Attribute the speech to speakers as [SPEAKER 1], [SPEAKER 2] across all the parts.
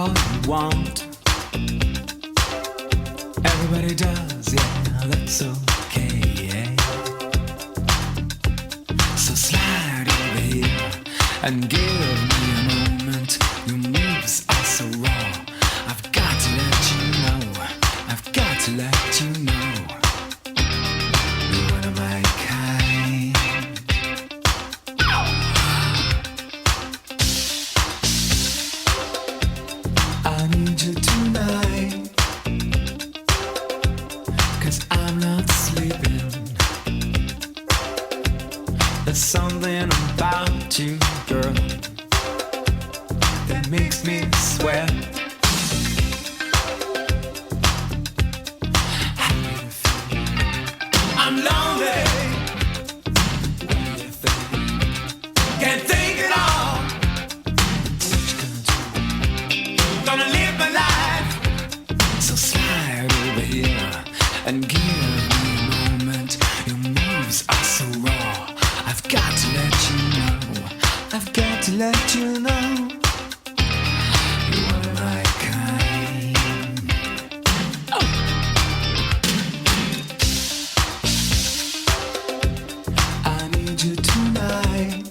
[SPEAKER 1] all you want. Everybody does, yeah, that's okay, yeah. So slide over here and give me a moment. Your moves are so raw. I've got to let you know. I've got to let you know. You're one of my kind. I need you tonight, 'cause I'm not sleeping. There's something about you, girl, that makes me sweat. I'm lonely. What do you think? Can't think at all. What you gonna do? Gonna live my life. So slide over here and give me a moment. Your moves are so raw. I've got to let you know. I've got to let you know. You're one of my kind. Oh. I need you tonight,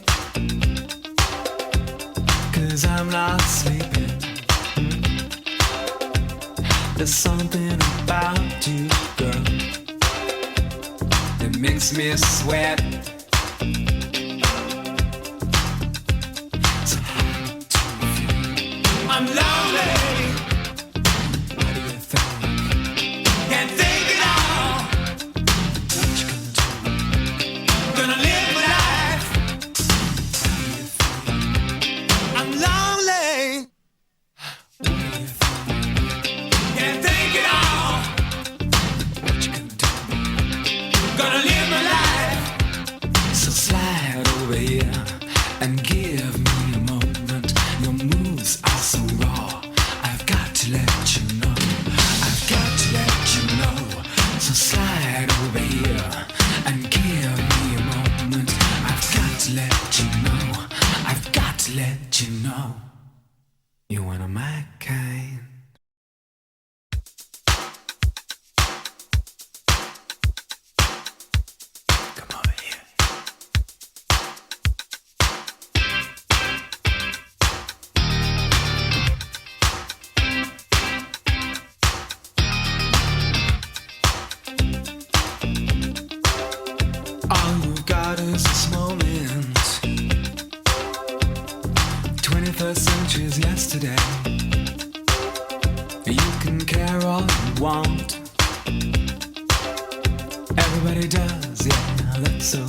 [SPEAKER 1] 'cause I'm not sleeping. There's something about you, girl, that makes me sweat. So how do you feel? I'm lonely. What do you think? Can't think at all. What you gonna do? Gonna live my life. How do you feel? I'm lonely. What do you think? Can't think at all. What you gonna do? Gonna live my life. So slide over here and give me a moment. Your moves are so raw. I've got to let you know. I've got to let you know. So slide over here and give me a moment. I've got to let you know. I've got to let you know. You're one of my kind. Come over here. All you've got is this moment. 21st century is yesterday. You can care all you want. Everybody does, yeah, that's so